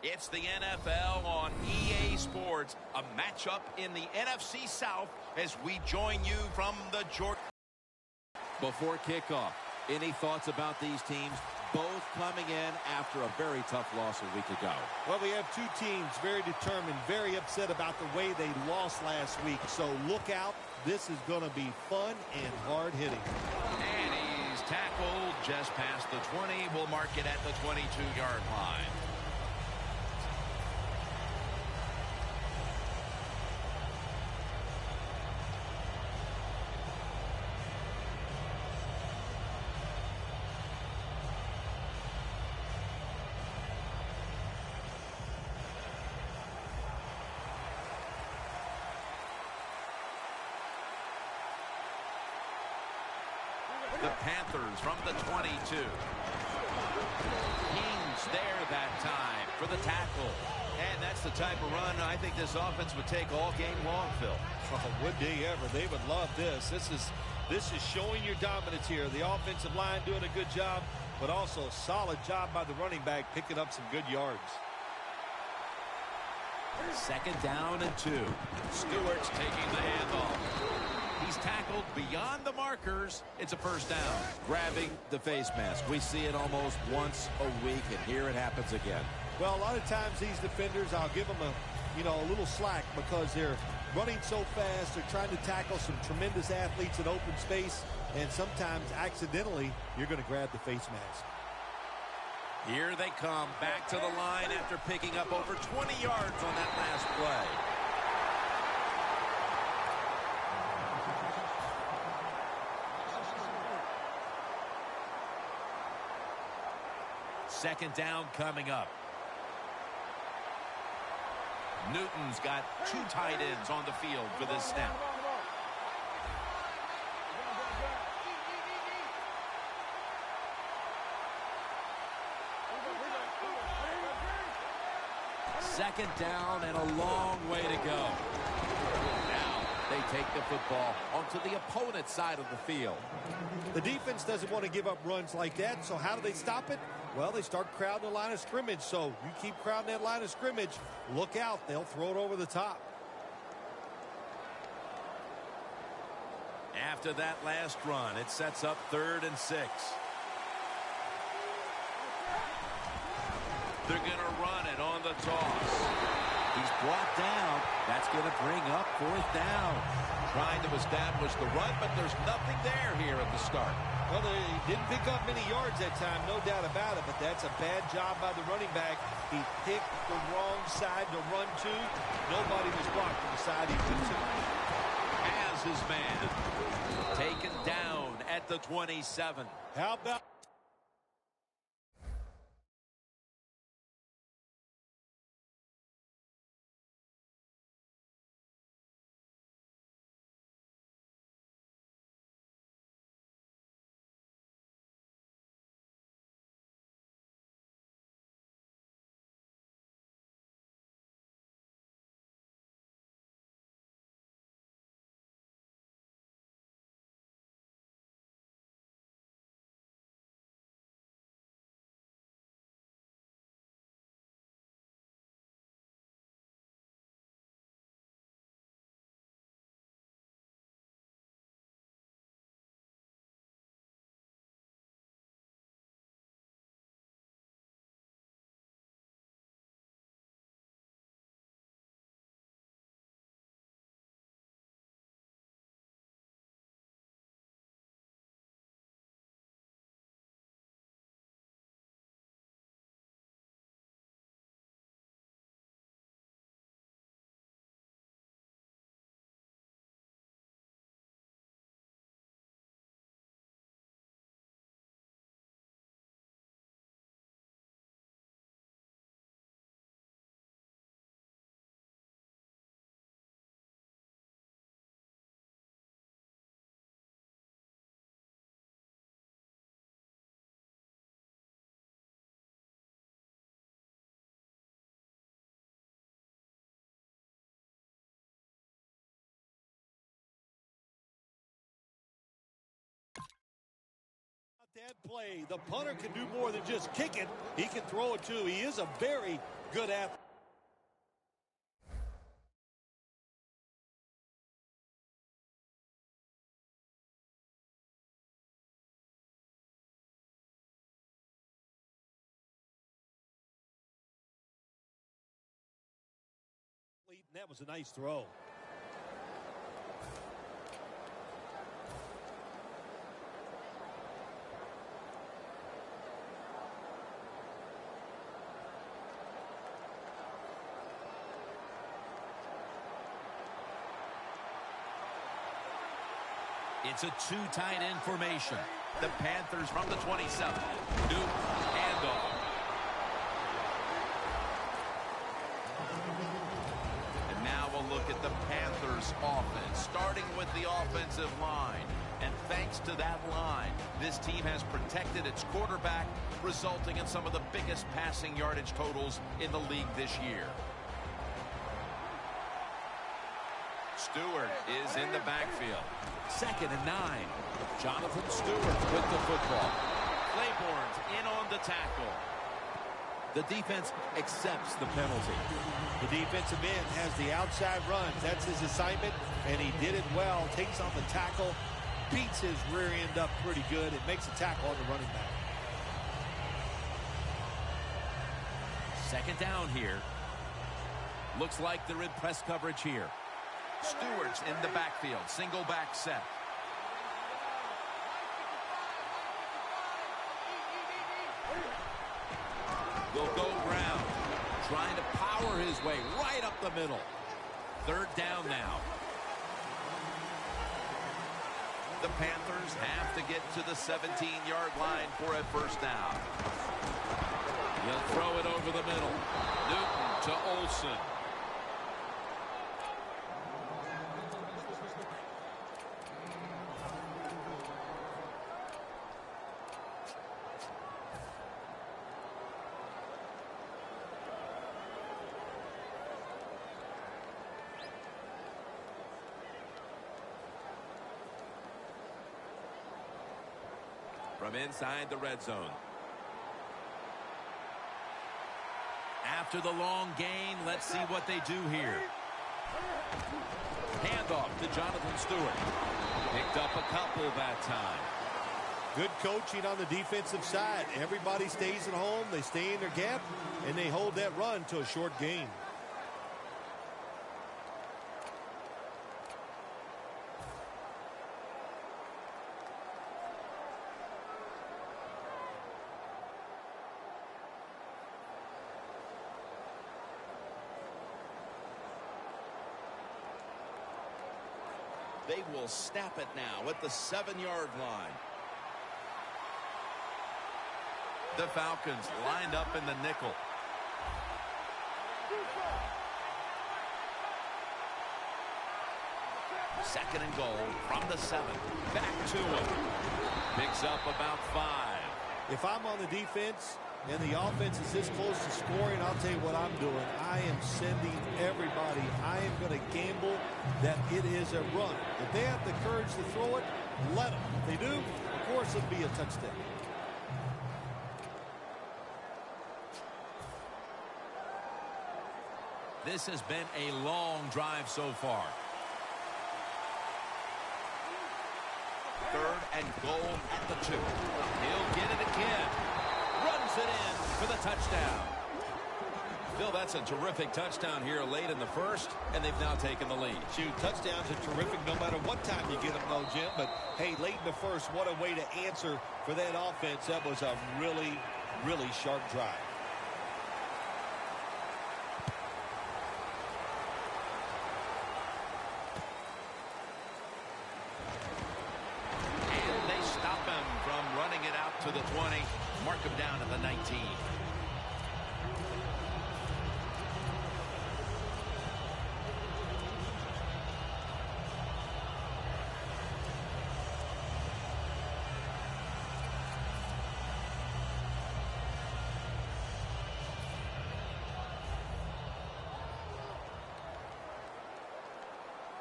It's the NFL on EA Sports, a matchup in the NFC South as we join you from the Jordan. Before kickoff, any thoughts about these teams both coming in after a very tough loss a week ago? Well, we have two teams very determined, very upset about the way they lost last week. So look out. This is going to be fun and hard-hitting. And he's tackled just past the 20. We'll mark it at the 22-yard line. The Panthers from the 22. Kings there that time for the tackle. And that's the type of run I think this offense would take all game long, Phil. Oh, would they ever? They would love this. This is showing your dominance here. The offensive line doing a good job, but also a solid job by the running back picking up some good yards. 2nd down and 2. Stewart's taking the handoff. He's tackled beyond the markers. It's a first down. Grabbing the face mask. We see it almost once a week, and here it happens again. Well, a lot of times these defenders, I'll give them a little slack because they're running so fast. They're trying to tackle some tremendous athletes in open space, and sometimes accidentally you're going to grab the face mask. Here they come back to the line after picking up over 20 yards on that last play. Second down coming up. Newton's got 2 tight ends on the field for this snap. Second down and a long way to go. Now they take the football onto the opponent's side of the field. The defense doesn't want to give up runs like that, so how do they stop it? Well, they start crowding the line of scrimmage, so you keep crowding that line of scrimmage, look out, they'll throw it over the top. After that last run, it sets up 3rd and 6. They're going to run it on the toss. He's brought down. That's going to bring up 4th down. Trying to establish the run, but there's nothing there here at the start. Well, they didn't pick up many yards that time, no doubt about it, but that's a bad job by the running back. He picked the wrong side to run to. Nobody was blocked on the side he went to. As his man, taken down at the 27. How about That play, the punter can do more than just kick it. He can throw it too. He is a very good athlete. And that was a nice throw. It's a two-tight end formation. The Panthers from the 27. Duke handoff. And now we'll look at the Panthers offense, starting with the offensive line. And thanks to that line, this team has protected its quarterback, resulting in some of the biggest passing yardage totals in the league this year. Stewart is in the backfield. 2nd and 9. Jonathan Stewart with the football. Claiborne's in on the tackle. The defense accepts the penalty. The defensive end has the outside runs. That's his assignment, and he did it well. Takes on the tackle, beats his rear end up pretty good. It makes a tackle on the running back. 2nd down here. Looks like they're in press coverage here. Stewart's in the backfield. Single back set. Will go ground. Trying to power his way right up the middle. 3rd down now. The Panthers have to get to the 17-yard line for a 1st down. He'll throw it over the middle. Newton to Olsen. From inside the red zone. After the long gain, let's see what they do here. Handoff to Jonathan Stewart. Picked up a couple that time. Good coaching on the defensive side. Everybody stays at home. They stay in their gap, and they hold that run to a short gain. They will snap it now at the 7-yard line. The Falcons lined up in the nickel. Second and goal from the 7. Back to him. Picks up about 5. If I'm on the defense and the offense is this close to scoring, I'll tell you what I'm doing. I am sending everybody. I am going to gamble that it is a run. If they have the courage to throw it, let them. If they do, of course it'll be a touchdown. This has been a long drive so far. 3rd and goal at the 2. He'll get it again. Runs it in for the touchdown. Phil, that's a terrific touchdown here late in the 1st, and they've now taken the lead. Shoot, touchdowns are terrific no matter what time you get them, though, Jim. But, hey, late in the 1st, what a way to answer for that offense. That was a really, really sharp drive. And they stop him from running it out to the 20. Mark him down at the 19.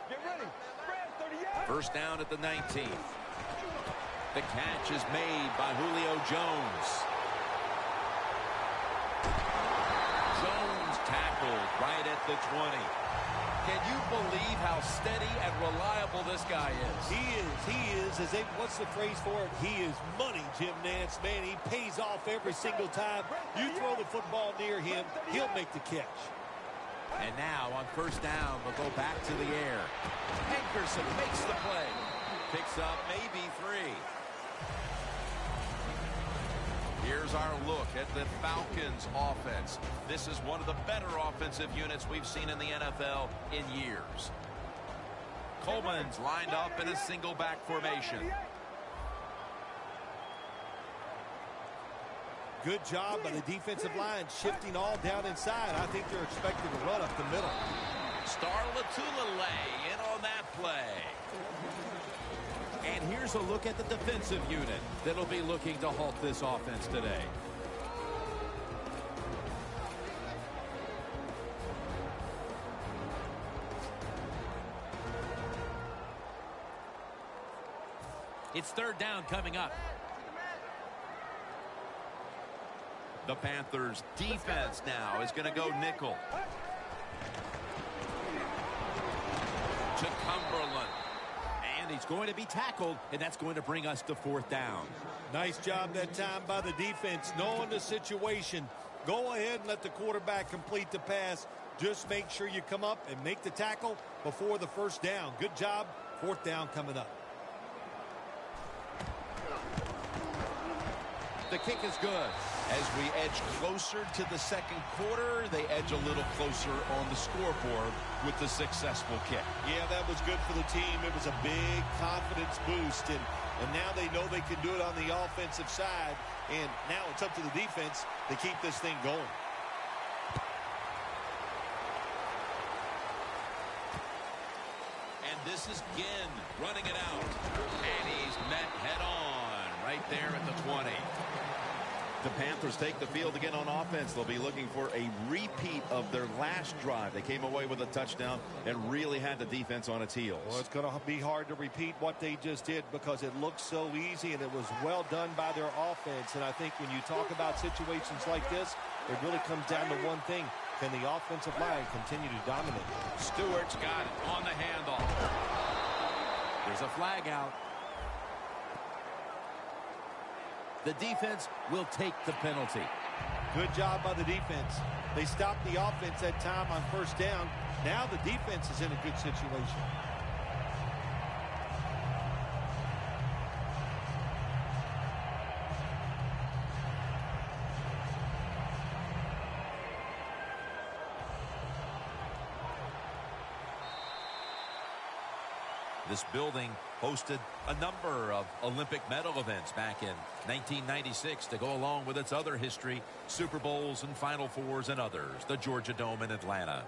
Get ready. 1st down at the 19. The catch is made by Julio Jones. Jones tackled right at the 20. Can you believe how steady and reliable this guy is? He is. What's the phrase for it? He is money, Jim Nance. Man, he pays off every single time. You throw the football near him, he'll make the catch. And now on first down, we'll go back to the air. Hankerson makes the play. Picks up maybe 3. Here's our look at the Falcons offense. This is one of the better offensive units we've seen in the NFL in years. Coleman's lined up in a single back formation. Good job by the defensive line, shifting all down inside. I think they're expecting to run up the middle. Star Latulele in on that play. And here's a look at the defensive unit that'll be looking to halt this offense today. It's third down coming up. The Panthers defense now is going to go nickel. To Cumberland. And he's going to be tackled, and that's going to bring us to fourth down. Nice job that time by the defense, knowing the situation. Go ahead and let the quarterback complete the pass. Just make sure you come up and make the tackle before the first down. Good job. Fourth down coming up. The kick is good. As we edge closer to the second quarter, they edge a little closer on the scoreboard with the successful kick. Yeah, that was good for the team. It was a big confidence boost, and now they know they can do it on the offensive side, and now it's up to the defense to keep this thing going. And this is Ginn running it out. And he's met head on right there at the 20. The Panthers take the field again on offense. They'll be looking for a repeat of their last drive. They came away with a touchdown and really had the defense on its heels. Well, it's going to be hard to repeat what they just did because it looked so easy and it was well done by their offense. And I think when you talk about situations like this, it really comes down to one thing. Can the offensive line continue to dominate? Stewart's got it on the handoff. There's a flag out. The defense will take the penalty. Good job by the defense. They stopped the offense that time on first down. Now the defense is in a good situation. This building hosted a number of Olympic medal events back in 1996 to go along with its other history, Super Bowls and Final Fours and others, the Georgia Dome in Atlanta.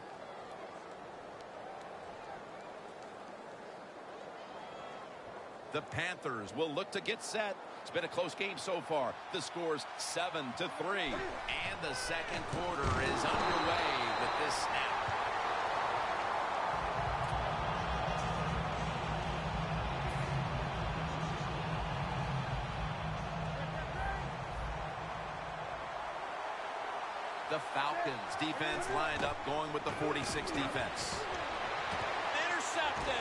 The Panthers will look to get set. It's been a close game so far. The score's 7-3. And the second quarter is underway with this snap. The Falcons defense lined up going with the 46 defense. Intercepted.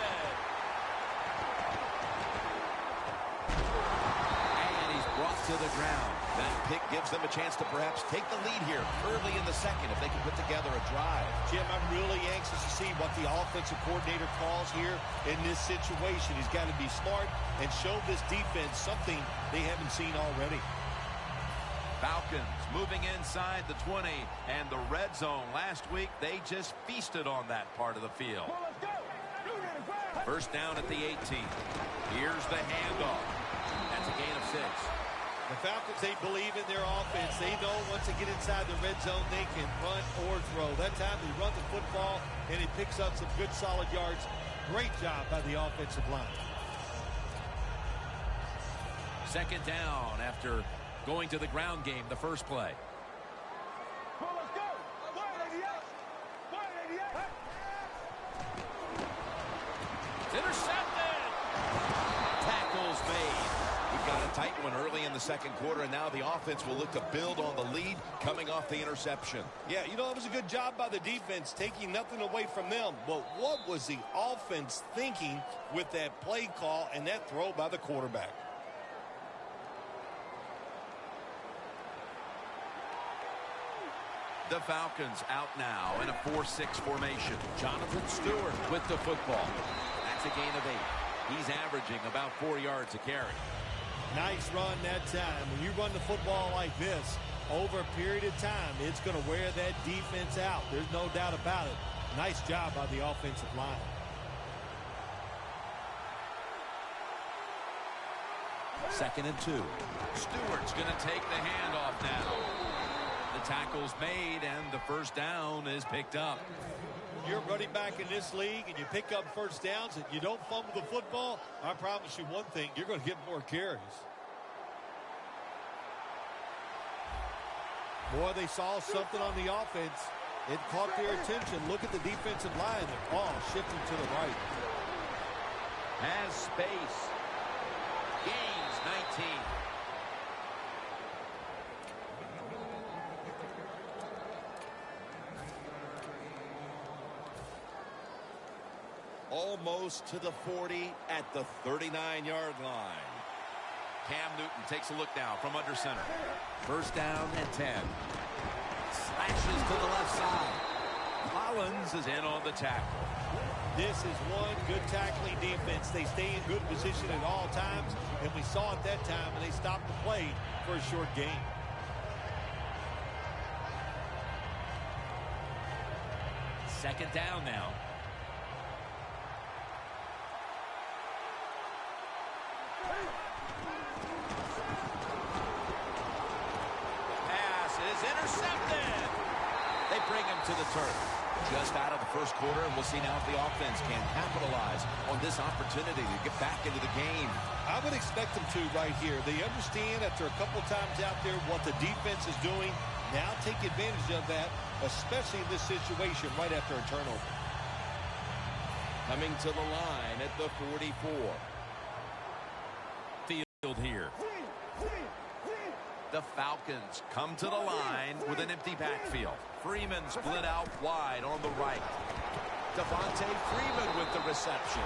And he's brought to the ground. That pick gives them a chance to perhaps take the lead here early in the second if they can put together a drive. Jim, I'm really anxious to see what the offensive coordinator calls here in this situation. He's got to be smart and show this defense something they haven't seen already. Falcons moving inside the 20 and the red zone. Last week, they just feasted on that part of the field. First down at the 18. Here's the handoff. That's a gain of 6. The Falcons, they believe in their offense. They know once they get inside the red zone, they can run or throw. That time they run the football, and it picks up some good solid yards. Great job by the offensive line. Second down after going to the ground game the first play. It's intercepted. Tackles made. We've got in the second quarter, and now the offense will look to build on the lead coming off the interception. Yeah, you know, it was a good job by the defense, taking nothing away from them. But what was the offense thinking with that play call and that throw by the quarterback? The Falcons out now in a 4-6 formation. Jonathan Stewart with the football. That's a gain of 8. He's averaging about 4 yards a carry. Nice run that time. When you run the football like this, over a period of time, it's going to wear that defense out. There's no doubt about it. Nice job by the offensive line. Second and 2. Stewart's going to take the handoff now. The tackle's made, and the first down is picked up. You're running back in this league, and you pick up first downs, and you don't fumble the football, I promise you one thing, you're going to get more carries. Boy, they saw something on the offense. It caught their attention. Look at the defensive line. They're all shifting to the right. Has space. Gains 19. Almost to the 40 at the 39-yard line. Cam Newton takes a look now from under center. First down and 10. Slashes to the left side. Collins is in on the tackle. This is one good tackling defense. They stay in good position at all times, and we saw it that time, and they stopped the play for a short gain. Second down now. Intercepted. They bring him to the turf. Just out of the first quarter, and we'll see now if the offense can capitalize on this opportunity to get back into the game. I would expect them to right here. They understand after a couple times out there what the defense is doing. Now take advantage of that, especially in this situation right after a turnover. Coming to the line at the 44. Field here. The Falcons come to the line with an empty backfield. Freeman split out wide on the right. Devontae Freeman with the reception.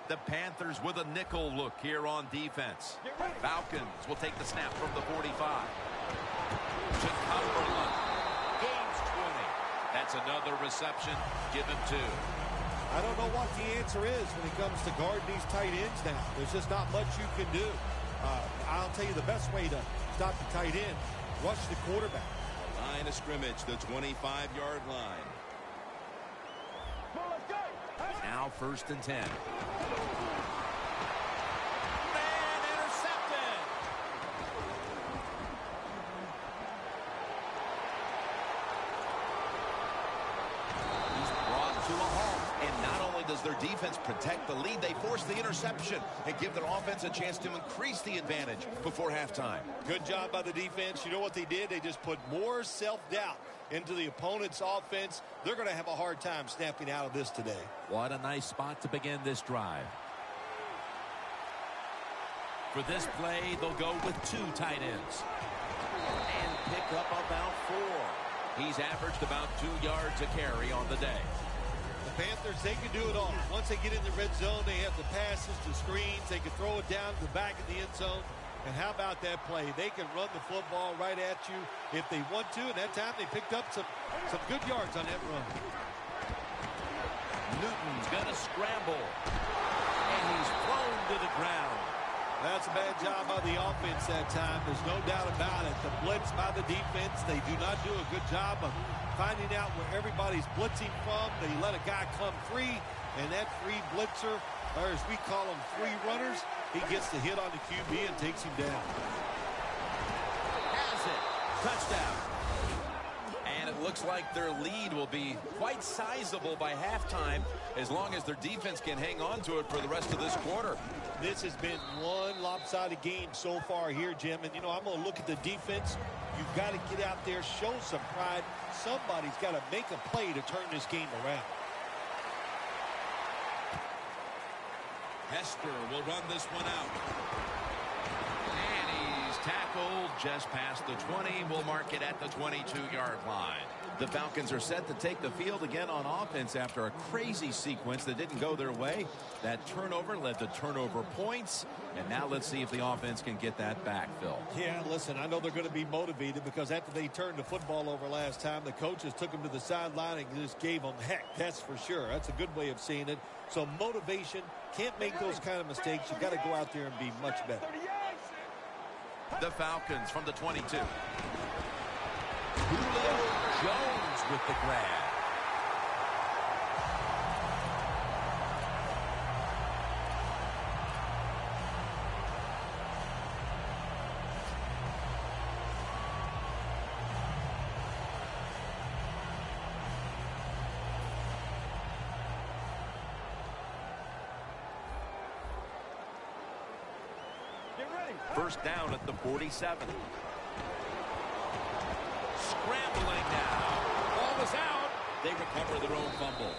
The Panthers with a nickel look here on defense. Falcons will take the snap from the 45. To Cumberland. Gains 20. That's another reception. Give him 2. I don't know what the answer is when it comes to guarding these tight ends now. There's just not much you can do. I'll tell you the best way to stop the tight end. Rush the quarterback. Line of scrimmage, the 25-yard line. Now first and 10. Does their defense protect the lead? They force the interception and give their offense a chance to increase the advantage before halftime. Good job by the defense. You know what they did? They just put more self-doubt into the opponent's offense. They're going to have a hard time snapping out of this today. What a nice spot to begin this drive. For this play, they'll go with 2 tight ends. And pick up about 4. He's averaged about 2 yards a carry on the day. The Panthers, they can do it all. Once they get in the red zone, they have the passes, the screens. They can throw it down to the back of the end zone. And how about that play? They can run the football right at you if they want to. And that time they picked up some good yards on that run. Newton's going to scramble. And he's thrown to the ground. That's a bad job by the offense that time. There's no doubt about it. The blitz by the defense, they do not do a good job of finding out where everybody's blitzing from. They let a guy come free, and that free blitzer, or as we call them, free runners, he gets the hit on the QB and takes him down. Has it. Touchdown. And a Looks like their lead will be quite sizable by halftime as long as their defense can hang on to it for the rest of this quarter. This has been one lopsided game so far here, Jim. And, I'm going to look at the defense. You've got to get out there, show some pride. Somebody's got to make a play to turn this game around. Hester will run this one out. And he's tackled just past the 20. We'll mark it at the 22-yard line. The Falcons are set to take the field again on offense after a crazy sequence that didn't go their way. That turnover led to turnover points. And now let's see if the offense can get that back, Phil. Yeah, listen, I know they're going to be motivated because after they turned the football over last time, the coaches took them to the sideline and just gave them heck. That's for sure. That's a good way of seeing it. So motivation, can't make those kind of mistakes. You've got to go out there and be much better. The Falcons from the 22. Julio Jones with the grab. First down at the 47. Scrambling now. Ball was out. They recover their own fumble.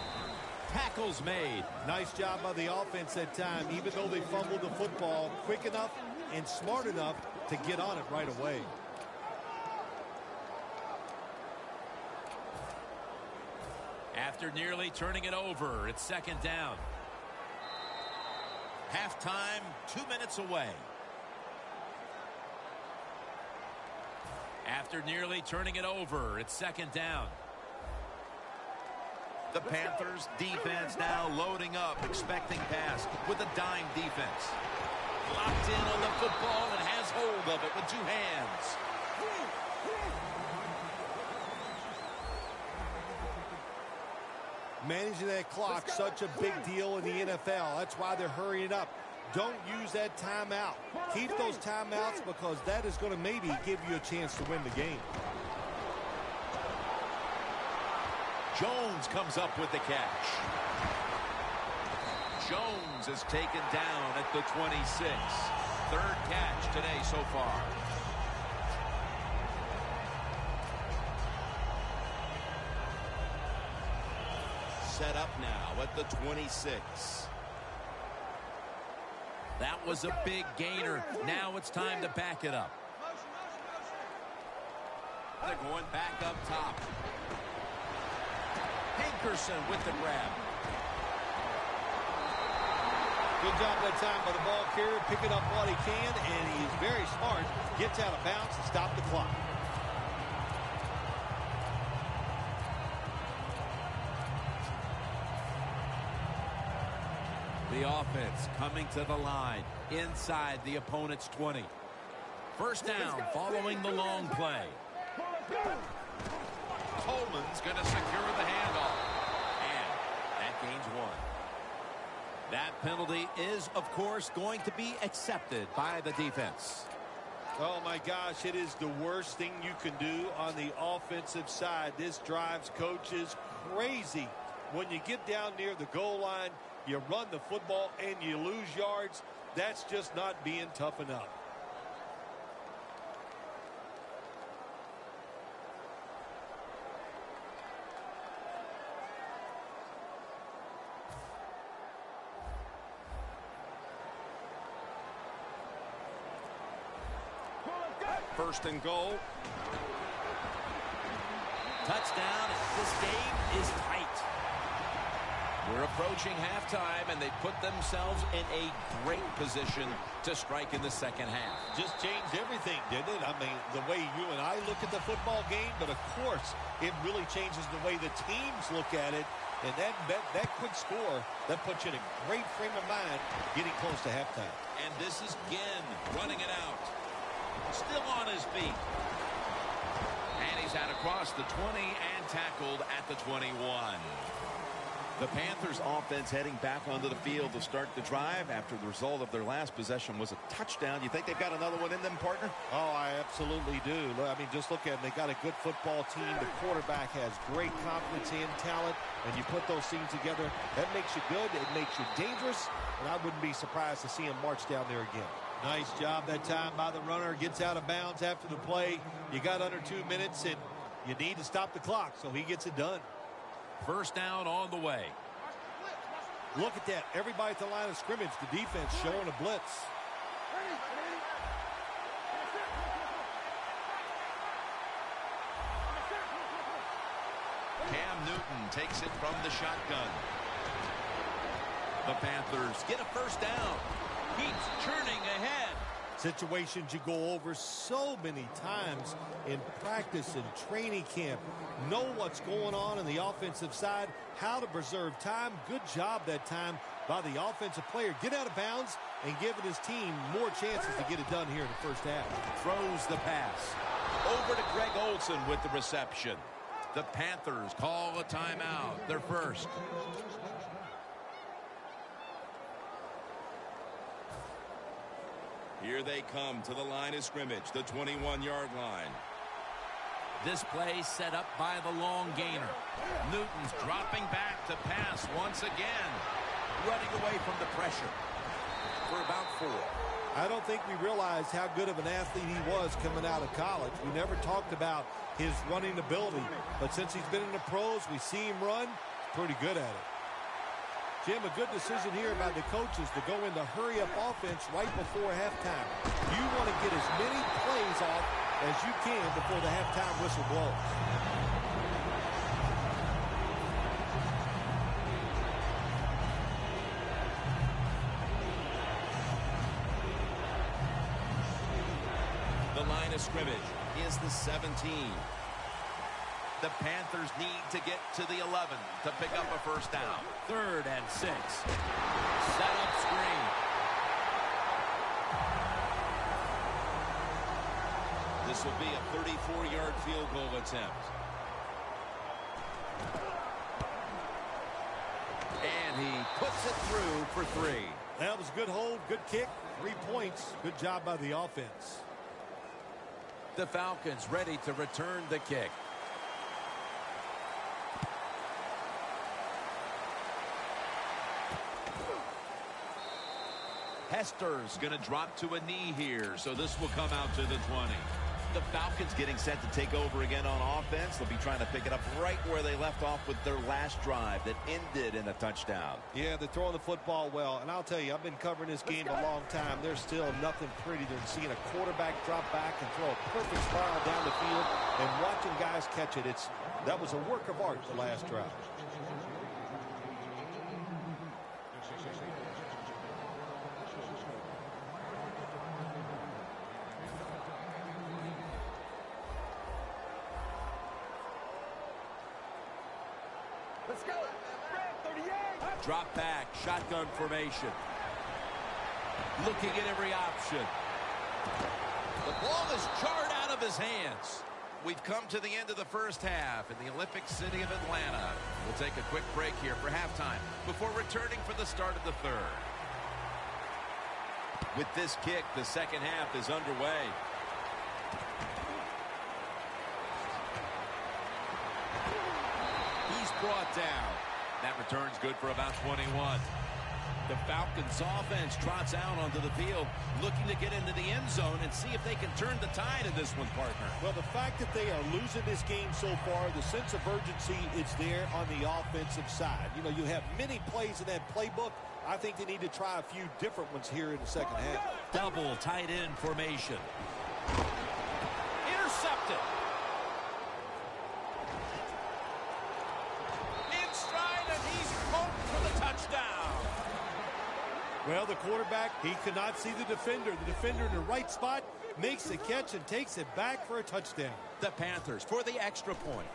Tackles made. Nice job by the offense that time. Even though they fumbled the football, quick enough and smart enough to get on it right away. After nearly turning it over, it's second down. Halftime, 2 minutes away. After nearly turning it over, it's second down. The Panthers defense now loading up, expecting pass with a dime defense. Locked in on the football and has hold of it with two hands. Managing that clock, such a big deal in the NFL. That's why they're hurrying up. Don't use that timeout. Keep those timeouts because that is going to maybe give you a chance to win the game. Jones comes up with the catch. Jones is taken down at the 26. Third catch today so far. Set up now at the 26. That was a big gainer. Now it's time to back it up. They're going back up top. Hankerson with the grab. Good job that time by the ball carrier, picking up what he can, and he's very smart. Gets out of bounds and stop the clock. The offense coming to the line inside the opponent's 20. First down following the long play. Coleman's going to secure the handoff. And that gains one. That penalty is, of course, going to be accepted by the defense. Oh, my gosh, it is the worst thing you can do on the offensive side. This drives coaches crazy. When you get down near the goal line, you run the football and you lose yards. That's just not being tough enough. First and goal. Touchdown. This game is tight. We're approaching halftime, and they put themselves in a great position to strike in the second half. Just changed everything, didn't it? I mean, the way you and I look at the football game, but of course, it really changes the way the teams look at it. And that quick score, that puts you in a great frame of mind getting close to halftime. And this is Ginn running it out. Still on his feet. And he's out across the 20 and tackled at the 21. The Panthers offense heading back onto the field to start the drive after the result of their last possession was a touchdown. You think they've got another one in them, partner? Oh, I absolutely do. I mean, just look at them. They got a good football team. The quarterback has great confidence and talent. And you put those things together, that makes you good. It makes you dangerous. And I wouldn't be surprised to see him march down there again. Nice job that time by the runner. Gets out of bounds after the play. You got under 2 minutes, and you need to stop the clock, so he gets it done. First down on the way. Look at that. Everybody at the line of scrimmage. The defense showing a blitz. Cam Newton takes it from the shotgun. The Panthers get a first down. Keeps churning ahead. Situations you go over so many times in practice and training camp. Know what's going on the offensive side, how to preserve time. Good job that time by the offensive player. Get out of bounds and giving his team more chances to get it done here in the first half. Throws the pass. Over to Greg Olsen with the reception. The Panthers call a timeout. Their first. Here they come to the line of scrimmage, the 21-yard line. This play set up by the long gainer. Newton's dropping back to pass once again. Running away from the pressure for about 4. I don't think we realized how good of an athlete he was coming out of college. We never talked about his running ability. But since he's been in the pros, we see him run. Pretty good at it. Jim, a good decision here by the coaches to go into hurry-up offense right before halftime. You want to get as many plays off as you can before the halftime whistle blows. The line of scrimmage is the 17. The Panthers need to get to the 11 to pick up a first down. 3rd and 6. Set up screen. This will be a 34-yard field goal attempt. And he puts it through for 3. That was a good hold, good kick, 3 points. Good job by the offense. The Falcons ready to return the kick. Hester's going to drop to a knee here, so this will come out to the 20. The Falcons getting set to take over again on offense. They'll be trying to pick it up right where they left off with their last drive that ended in a touchdown. Yeah, they're throwing the football well. And I'll tell you, I've been covering this game a long time. There's still nothing prettier than seeing a quarterback drop back and throw a perfect spiral down the field and watching guys catch it. That was a work of art the last drive. Let's go. Drop back, shotgun formation. Looking at every option. The ball is jarred out of his hands. We've come to the end of the first half in the Olympic city of Atlanta. We'll take a quick break here for halftime before returning for the start of the 3rd. With this kick, the second half is underway. Brought down. That return's good for about 21. The Falcons offense trots out onto the field, looking to get into the end zone and see if they can turn the tide in this one, partner. Well, the fact that they are losing this game so far, the sense of urgency is there on the offensive side. You know, you have many plays in that playbook. I think they need to try a few different ones here in the second half. Double tight end formation. Intercepted. Well, the quarterback, he could not see the defender. The defender in the right spot makes the catch and takes it back for a touchdown. The Panthers for the extra point.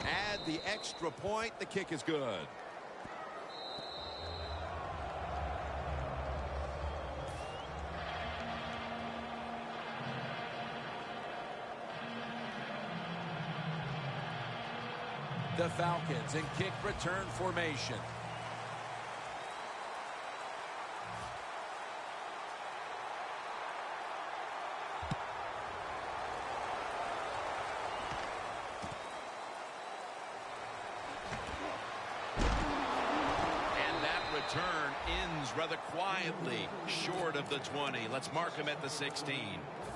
Add the extra point. The kick is good. The Falcons in kick return formation. Return ends rather quietly short of the 20. Let's mark him at the 16.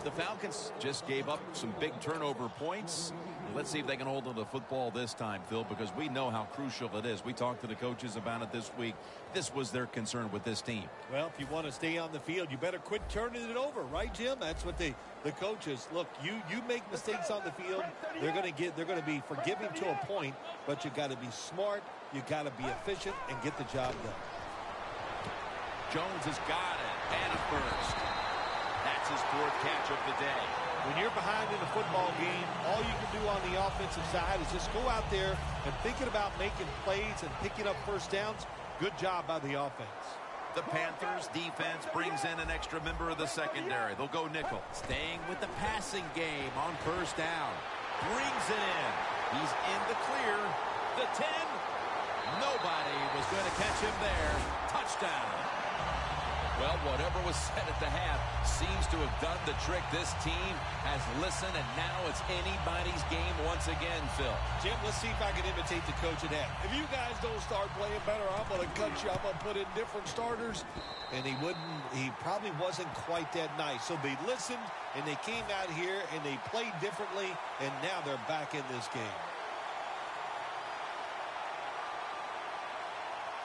The Falcons just gave up some big turnover points. Let's see if they can hold on to the football this time, Phil, because we know how crucial it is. We talked to the coaches about it this week. This was their concern with this team. Well, if you want to stay on the field, you better quit turning it over, right, Jim? That's what the coaches look. You make mistakes on the field, they're going to be forgiving to a point, but you got to be smart, you got to be efficient, and get the job done. Jones has got it, and a first. That's his 4th catch of the day. When you're behind in a football game, all you can do on the offensive side is just go out there and thinking about making plays and picking up first downs. Good job by the offense. The Panthers defense brings in an extra member of the secondary. They'll go nickel. Staying with the passing game on first down. Brings it in. He's in the clear. The 10. Nobody was going to catch him there. Touchdown. Well, whatever was said at the half seems to have done the trick. This team has listened, and now it's anybody's game once again, Phil. Jim, let's see if I can imitate the coach of that. If you guys don't start playing better, I'm going to cut you. I'm going to put in different starters. And he probably wasn't quite that nice. So they listened, and they came out here, and they played differently, and now they're back in this game.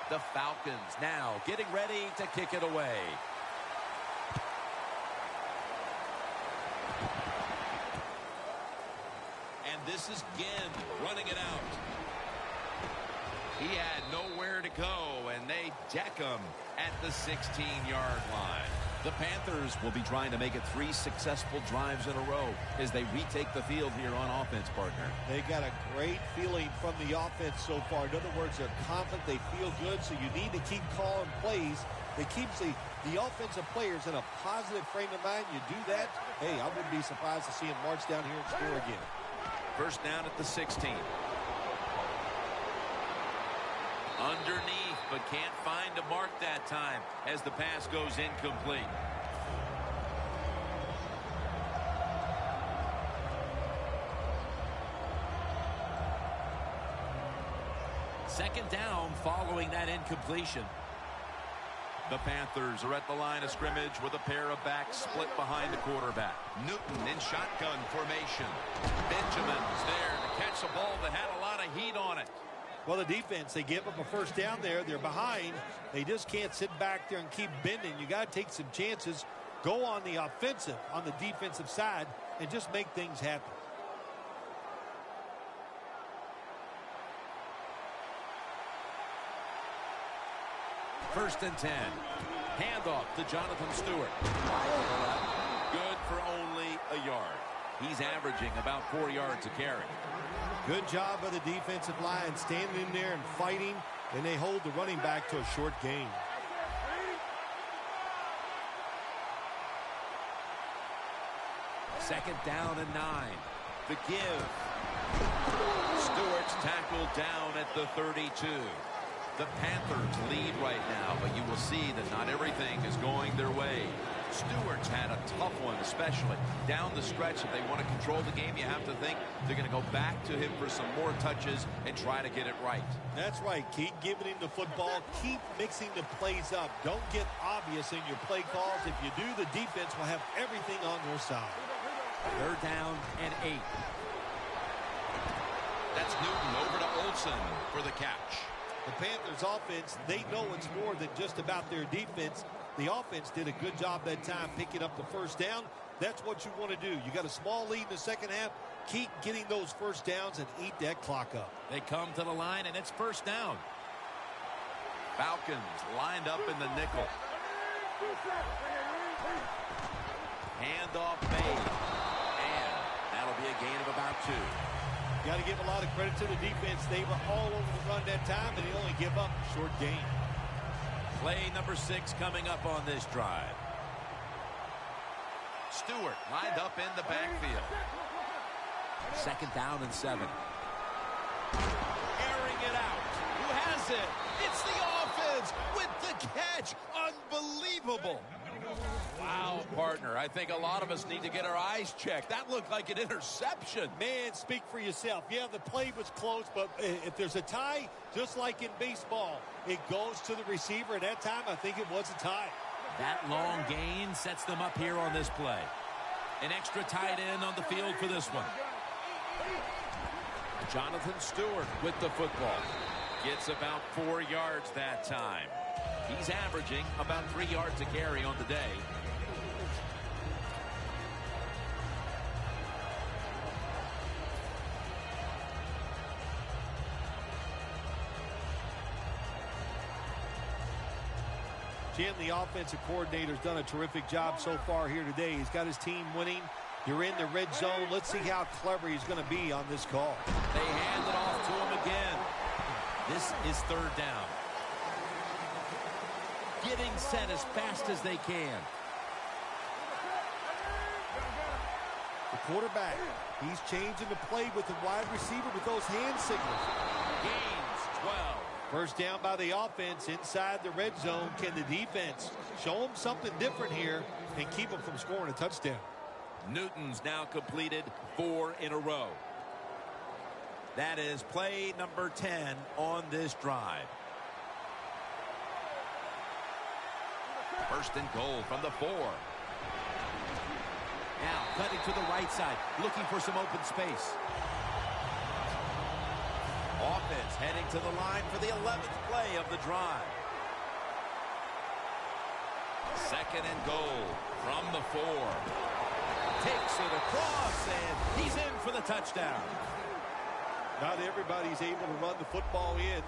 The Falcons now getting ready to kick it away. And this is Ginn running it out. He had nowhere to go, and they deck him at the 16-yard line. The Panthers will be trying to make it 3 successful drives in a row as they retake the field here on offense, partner. They got a great feeling from the offense so far. In other words, they're confident, they feel good, so you need to keep calling plays. It keeps the offensive players in a positive frame of mind. You do that, hey, I wouldn't be surprised to see them march down here and score again. First down at the 16. Underneath, but can't find a mark that time as the pass goes incomplete. Second down following that incompletion. The Panthers are at the line of scrimmage with a pair of backs split behind the quarterback. Newton in shotgun formation. Benjamin's there to catch a ball that had a lot of heat on it. Well, the defense, they give up a first down there. They're behind. They just can't sit back there and keep bending. You got to take some chances. Go on the offensive, on the defensive side, and just make things happen. First and 10. Handoff to Jonathan Stewart. Good for only a yard. He's averaging about 4 yards a carry. Good job by the defensive line standing in there and fighting, and they hold the running back to a short gain. Second down and 9. The give. Stewart's tackled down at the 32. The Panthers lead right now, but you will see that not everything is going their way. Stewart's had a tough one, especially down the stretch. If they want to control the game, you have to think they're going to go back to him for some more touches and try to get it right. That's right. Keep giving him the football. Keep mixing the plays up. Don't get obvious in your play calls. If you do, the defense will have everything on their side. Third down and 8. That's Newton over to Olsen for the catch. The Panthers offense, they know it's more than just about their defense. The offense did a good job that time picking up the first down. That's what you want to do. You got a small lead in the second half. Keep getting those first downs and eat that clock up. They come to the line, and it's first down. Falcons lined up in the nickel. Handoff made. And that'll be a gain of about 2. Got to give a lot of credit to the defense. They were all over the run that time, and they only give up a short gain. Play number 6 coming up on this drive. Stewart lined up in the backfield. Second down and 7. it out. Who has it? It's the offense with the catch. Unbelievable. Wow, partner. I think a lot of us need to get our eyes checked. That looked like an interception. Man, speak for yourself. Yeah, the play was close, but if there's a tie, just like in baseball, it goes to the receiver. At that time, I think it was a tie. That long gain sets them up here on this play. An extra tight end on the field for this one. Jonathan Stewart with the football. Gets about 4 yards that time. He's averaging about 3 yards a carry on the day. Jim, the offensive coordinator's done a terrific job so far here today. He's got his team winning. You're in the red zone. Let's see how clever he's going to be on this call. They hand it off to him again. This is third down. Getting set as fast as they can. The quarterback, he's changing the play with the wide receiver with those hand signals. Gains 12. First down by the offense inside the red zone. Can the defense show them something different here and keep them from scoring a touchdown? Newton's now completed 4 in a row. That is play number 10 on this drive. First and goal from the 4. Now cutting to the right side, looking for some open space. Offense heading to the line for the 11th play of the drive. Second and goal from the 4. Takes it across, and he's in for the touchdown. Not everybody's able to run the football in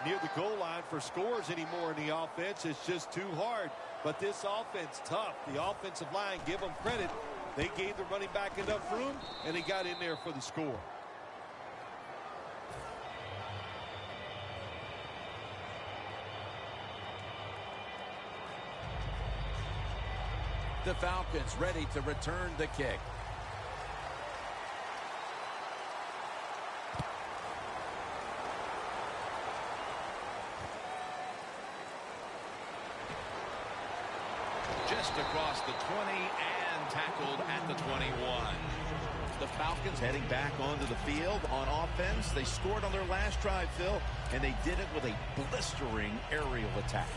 near the goal line for scores anymore in the offense. It's just too hard. But this offense, tough. The offensive line, give them credit. They gave the running back enough room, and he got in there for the score. The Falcons ready to return the kick. Just across the 20 and tackled at the 21. The Falcons heading back onto the field on offense. They scored on their last drive, Phil, and they did it with a blistering aerial attack.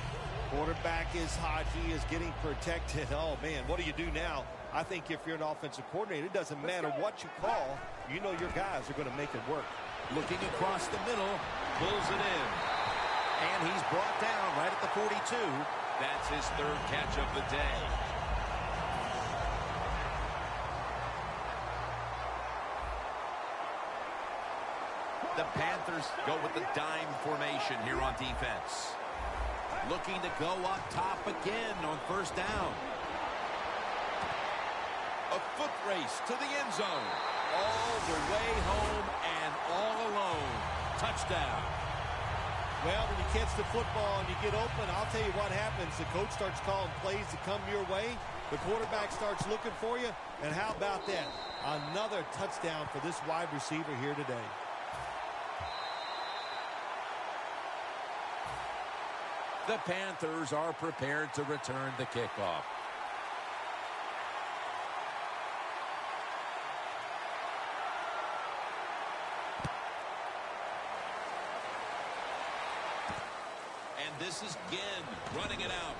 Quarterback is hot. He is getting protected. Oh, man, what do you do now? I think if you're an offensive coordinator, it doesn't matter what you call. You know your guys are going to make it work. Looking across the middle, pulls it in. And he's brought down right at the 42. That's his third catch of the day. The Panthers go with the dime formation here on defense. Looking to go up top again on first down. A foot race to the end zone. All the way home and all alone. Touchdown. Well, when you catch the football and you get open, I'll tell you what happens. The coach starts calling plays to come your way. The quarterback starts looking for you. And how about that? Another touchdown for this wide receiver here today. The Panthers are prepared to return the kickoff. And this is Ginn running it out.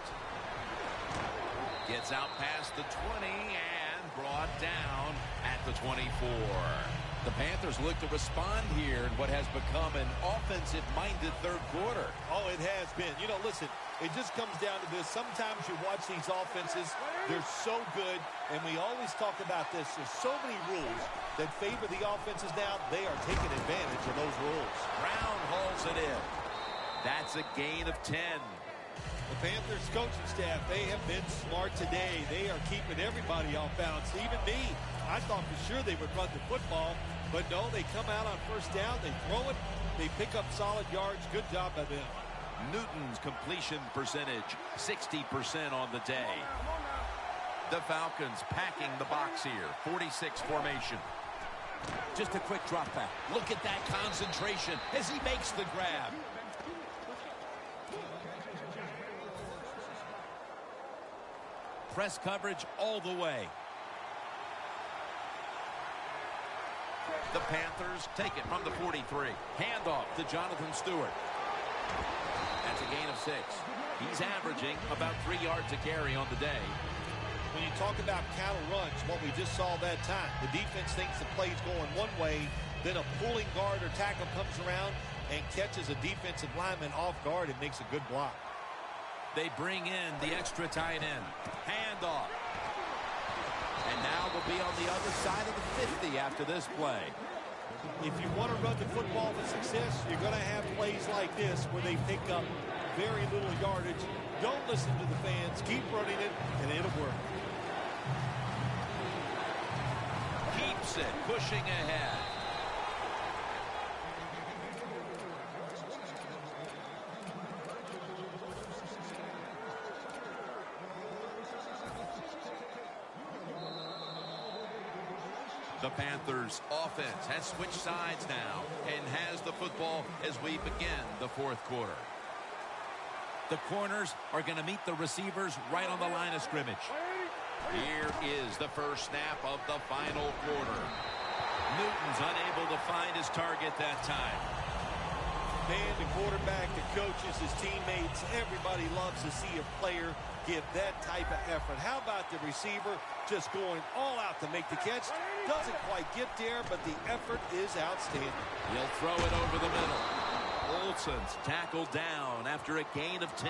Gets out past the 20 and brought down at the 24. The Panthers look to respond here in what has become an offensive-minded third quarter. Oh, it has been. You know, listen, it just comes down to this. Sometimes you watch these offenses, they're so good, and we always talk about this. There's so many rules that favor the offenses now. They are taking advantage of those rules. Brown hauls it in. That's a gain of 10. The Panthers coaching staff, they have been smart today. They are keeping everybody off balance, even me. I thought for sure they would run the football, but no, they come out on first down, they throw it, they pick up solid yards. Good job by them. Newton's completion percentage, 60% on the day. The Falcons packing the box here, 46 formation. Just a quick drop back. Look at that concentration as he makes the grab. Press coverage all the way. The Panthers take it from the 43. Handoff to Jonathan Stewart. That's a gain of 6. He's averaging about 3 yards a carry on the day. When you talk about cattle runs, what we just saw that time, the defense thinks the play's going one way, then a pulling guard or tackle comes around and catches a defensive lineman off guard and makes a good block. They bring in the extra tight end. Handoff. And now they'll be on the other side of the 50 after this play. If you want to run the football for success, you're going to have plays like this where they pick up very little yardage. Don't listen to the fans. Keep running it, and it'll work. Keeps it, pushing ahead. The Panthers offense has switched sides now and has the football as we begin the fourth quarter. The corners are going to meet the receivers right on the line of scrimmage. Here is the first snap of the final quarter. Newton's unable to find his target that time. Man, the quarterback, the coaches, his teammates, everybody loves to see a player give that type of effort. How about the receiver just going all out to make the catch? Doesn't quite get there, but the effort is outstanding. He'll throw it over the middle. Olsen's tackled down after a gain of 10.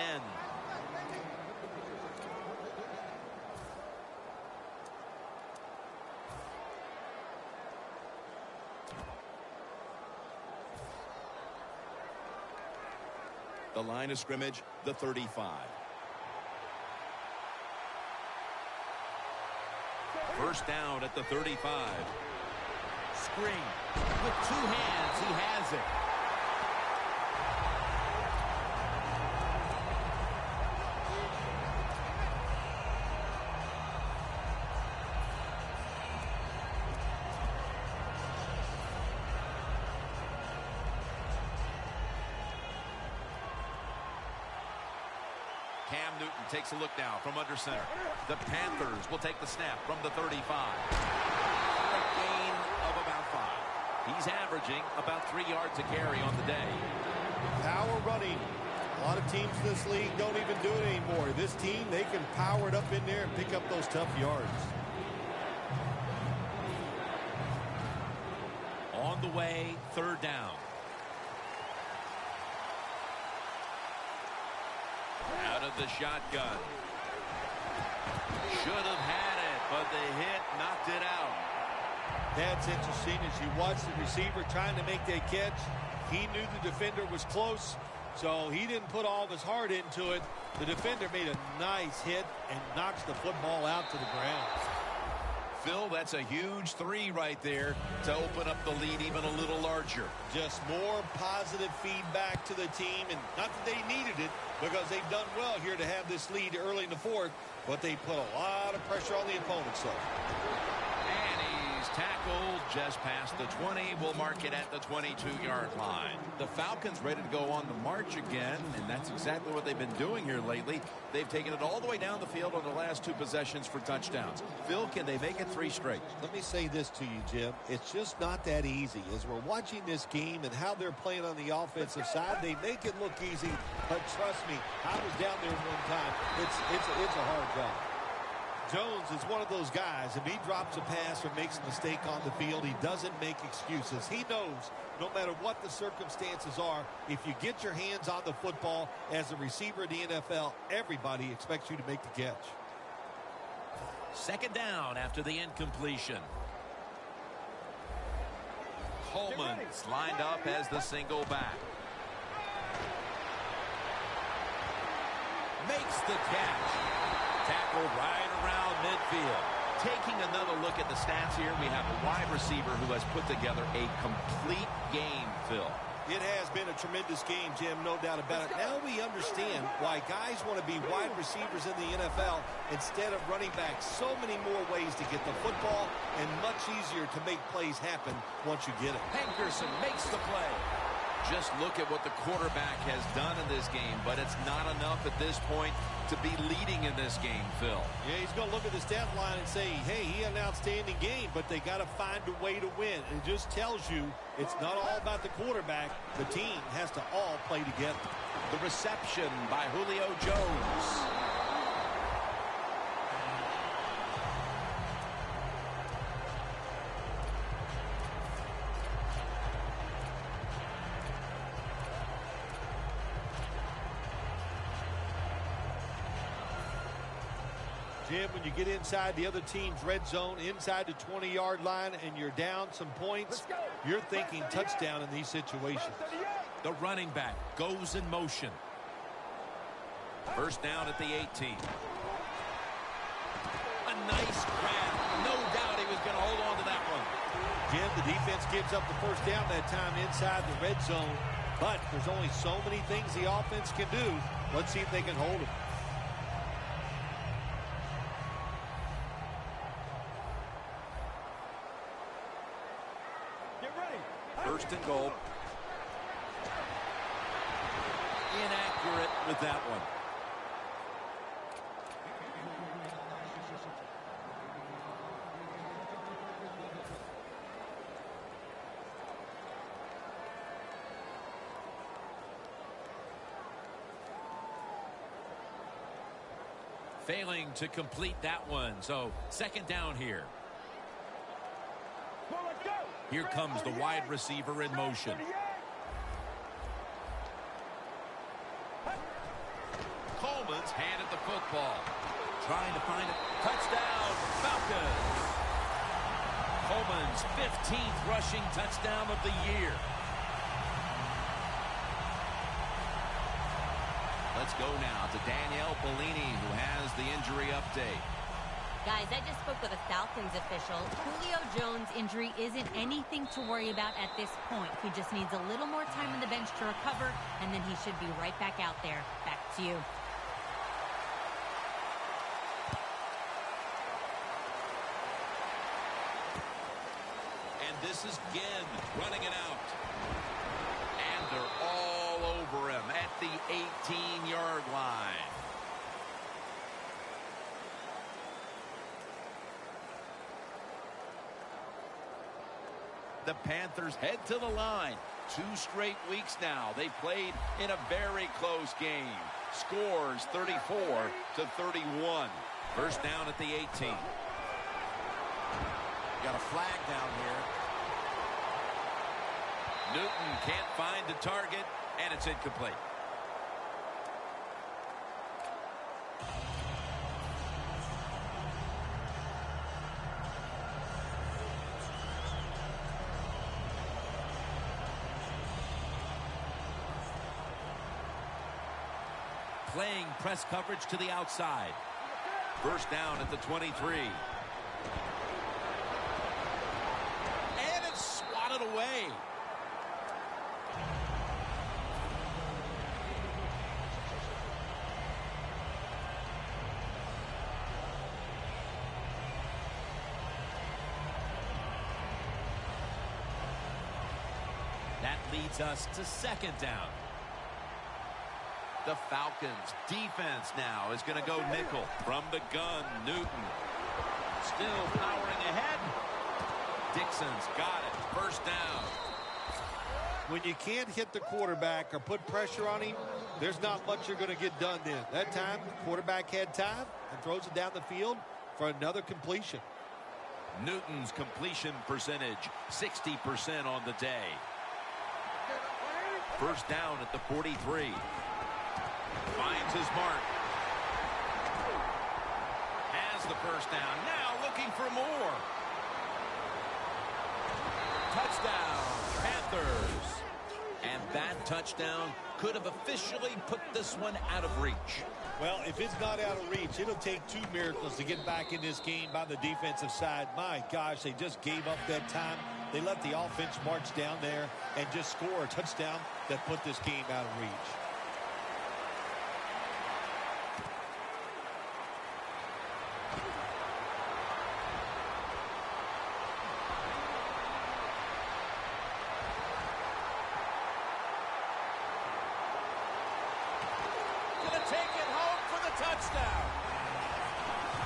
The line of scrimmage, the 35. First down at the 35. Screen. With 2 hands, he has it. Cam Newton takes a look now from under center. The Panthers will take the snap from the 35. A gain of about 5. He's averaging about 3 yards a carry on the day. Power running. A lot of teams in this league don't even do it anymore. This team, they can power it up in there and pick up those tough yards. On the way, 3rd down. Out of the shotgun. Should have had it, but the hit knocked it out. That's interesting. As you watch the receiver trying to make that catch, he knew the defender was close, so he didn't put all of his heart into it. The defender made a nice hit and knocks the football out to the ground. Phil, that's a huge 3 right there to open up the lead even a little larger. Just more positive feedback to the team, and not that they needed it because they've done well here to have this lead early in the fourth, but they put a lot of pressure on the opponent's side. And he's tackled just past the 20. We'll mark it at the 22-yard line. The Falcons ready to go on the march again, and that's exactly what they've been doing here lately. They've taken it all the way down the field on the last 2 possessions for touchdowns. Phil, can they make it 3 straight? Let me say this to you, Jim. It's just not that easy. As we're watching this game and how they're playing on the offensive side, they make it look easy, but trust me, I was down there one time. It's a hard job. Jones is one of those guys. If he drops a pass or makes a mistake on the field, he doesn't make excuses. He knows no matter what the circumstances are, if you get your hands on the football as a receiver in the NFL, everybody expects you to make the catch. 2nd down after the incompletion. Coleman's lined up as the single back. Makes the catch. Tackled right around midfield. Taking another look at the stats here, we have a wide receiver who has put together a complete game, Phil. It has been a tremendous game, Jim, no doubt about it. Now we understand why guys want to be wide receivers in the NFL instead of running backs. So many more ways to get the football and much easier to make plays happen once you get it. Hankerson makes the play. Just look at what the quarterback has done in this game, but it's not enough at this point to be leading in this game, Phil. Yeah, he's going to look at the stat line and say, hey, he had an outstanding game, but they got to find a way to win. It just tells you it's not all about the quarterback. The team has to all play together. The reception by Julio Jones. Jim, when you get inside the other team's red zone, inside the 20-yard line, and you're down some points, you're thinking touchdown in these situations. The running back goes in motion. First down at the 18. A nice grab. No doubt he was going to hold on to that one. Jim, the defense gives up the first down that time inside the red zone, but there's only so many things the offense can do. Let's see if they can hold it. First and goal. Inaccurate with that one. Failing to complete that one. So second down here. Here comes the wide receiver in motion. Coleman's handed the football. Trying to find it. Touchdown, Falcons. Coleman's 15th rushing touchdown of the year. Let's go now to Danielle Bellini, who has the injury update. Guys, I just spoke with a Falcons official. Julio Jones' injury isn't anything to worry about at this point. He just needs a little more time on the bench to recover, and then he should be right back out there. Back to you. And this is Ginn running it out. And they're all over him at the 18-yard line. The Panthers head to the line. 2 straight weeks now. They played in a very close game. Scores 34-31. First down at the 18. Got a flag down here. Newton can't find the target, and it's incomplete. Playing press coverage to the outside. First down at the 23. And it's swatted away. That leads us to second down. The Falcons defense now is going to go nickel from the gun. Newton still powering ahead. Dixon's got it. First down. When you can't hit the quarterback or put pressure on him, there's not much you're going to get done then. That time, the quarterback had time and throws it down the field for another completion. Newton's completion percentage, 60% on the day. First down at the 43. Finds his mark. Has the first down. Now looking for more. Touchdown, Panthers. And that touchdown could have officially put this one out of reach. Well, if it's not out of reach, it'll take 2 miracles to get back in this game by the defensive side. My gosh, they just gave up that time They let the offense march down there and just score a touchdown that put this game out of reach. Touchdown.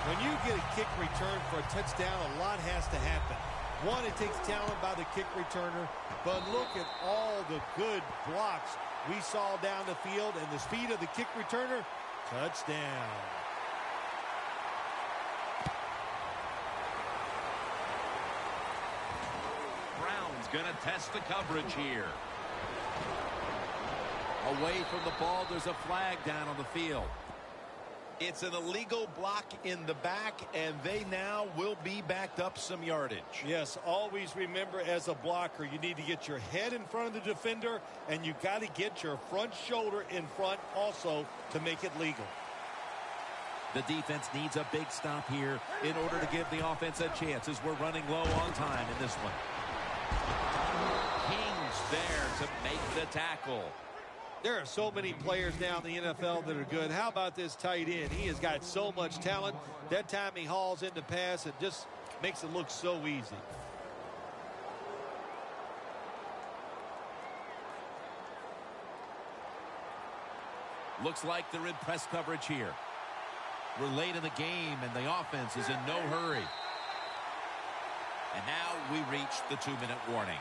When you get a kick return for a touchdown, a lot has to happen. One, it takes talent by the kick returner, but look at all the good blocks we saw down the field and the speed of the kick returner. Touchdown. Brown's going to test the coverage here. Away from the ball, there's a flag down on the field. It's an illegal block in the back, and they now will be backed up some yardage. Yes, always remember as a blocker, you need to get your head in front of the defender, and you got to get your front shoulder in front also to make it legal. The defense needs a big stop here in order to give the offense a chance as we're running low on time in this one. King's there to make the tackle. There are so many players now in the NFL that are good. How about this tight end? He has got so much talent. That time he hauls in the pass, it just makes it look so easy. Looks like they're in press coverage here. We're late in the game, and the offense is in no hurry. And now we reach the 2-minute warning.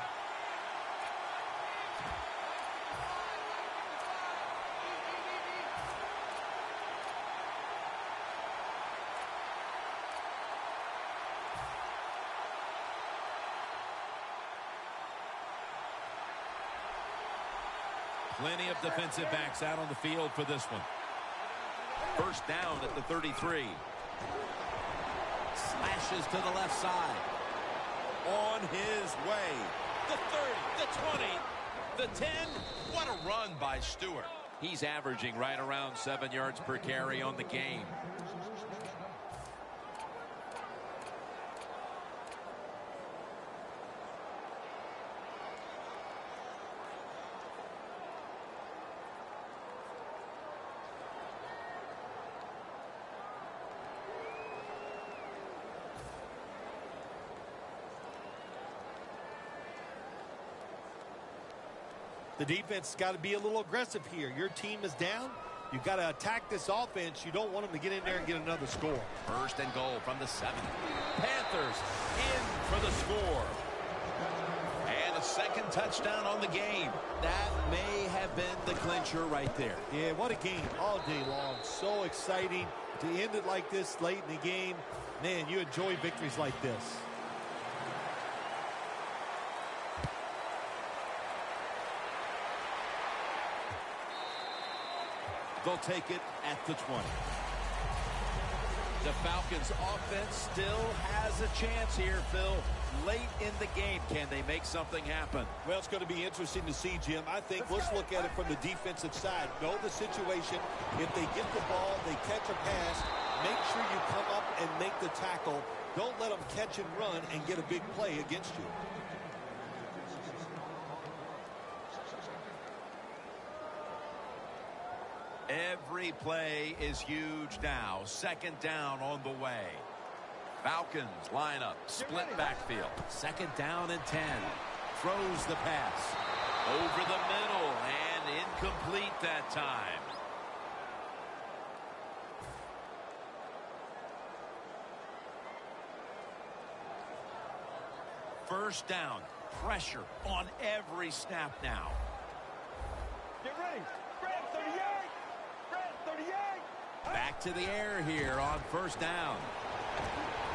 Plenty of defensive backs out on the field for this one. First down at the 33. Slashes to the left side. On his way. The 30, the 20, the 10. What a run by Stewart. He's averaging right around 7 yards per carry on the game. The defense has got to be a little aggressive here. Your team is down. You've got to attack this offense. You don't want them to get in there and get another score. First and goal from the 7. Panthers in for the score. And a second touchdown on the game. That may have been the clincher right there. Yeah, what a game all day long. So exciting to end it like this late in the game. Man, you enjoy victories like this. They'll take it at the 20. The Falcons offense still has a chance here, Phil. Late in the game, can they make something happen? Well, it's going to be interesting to see, Jim. I think let's look at it from the defensive side. Know the situation. If they get the ball, they catch a pass, make sure you come up and make the tackle. Don't let them catch and run and get a big play against you. Every play is huge now. Second down on the way. Falcons line up. Split backfield. Second down and 10. Throws the pass. Over the middle and incomplete that time. First down. Pressure on every snap now. Get ready. Grab 38. Grab 38. Back to the air here on first down.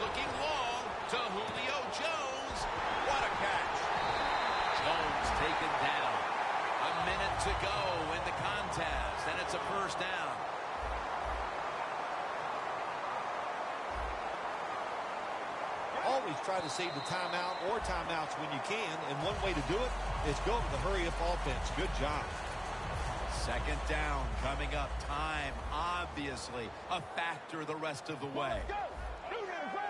Looking long to Julio Jones. What a catch. Jones taken down. A minute to go in the contest, and it's a first down. Always try to save the timeout or timeouts when you can, and one way to do it is go to the hurry-up offense. Good job. Second down coming up. Time, obviously, a factor the rest of the way. Go. 295.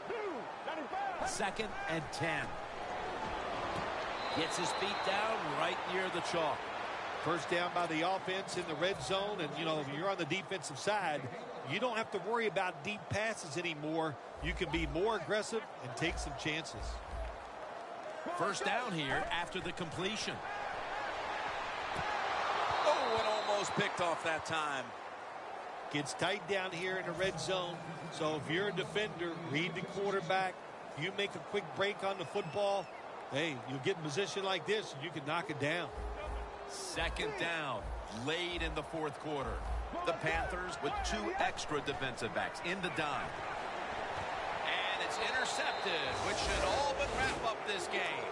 295. Second and 10. Gets his feet down right near the chalk. First down by the offense in the red zone. And, you know, if you're on the defensive side, you don't have to worry about deep passes anymore. You can be more aggressive and take some chances. First down here after the completion. Oh, and almost picked off that time. Gets tight down here in the red zone. So if you're a defender, read the quarterback. You make a quick break on the football. Hey, you get in position like this, and you can knock it down. Second down, late in the fourth quarter. The Panthers with 2 extra defensive backs in the dime. And it's intercepted, which should all but wrap up this game.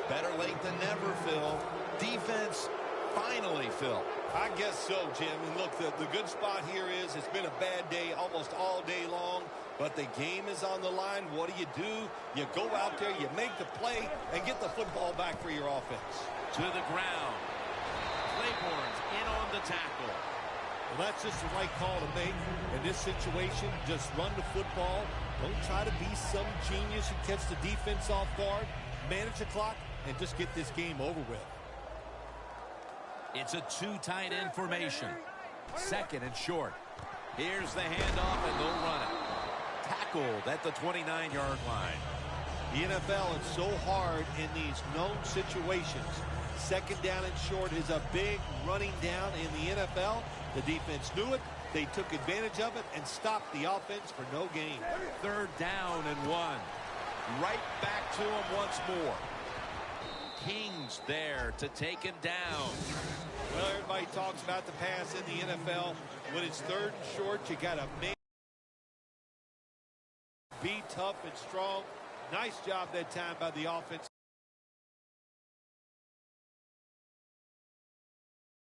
Better late than never, Phil. Defense finally, Phil. I guess so, Jim. And look, the good spot here is it's been a bad day almost all day long, but the game is on the line. What do? You go out there, you make the play, and get the football back for your offense. To the ground. Claiborne's in on the tackle. Well, that's just the right call to make. In this situation, just run the football. Don't try to be some genius and catch the defense off guard. Manage the clock and just get this game over with. It's a 2 tight end formation. Second and short. Here's the handoff, and they'll run it. Tackled at the 29-yard line. The NFL is so hard in these known situations. Second down and short is a big running down in the NFL. The defense knew it. They took advantage of it and stopped the offense for no gain. Third down and 1. Right back to him once more. Kings there to take him down. Well, everybody talks about the pass in the NFL. When it's third and short, you got to be tough and strong. Nice job that time by the offensive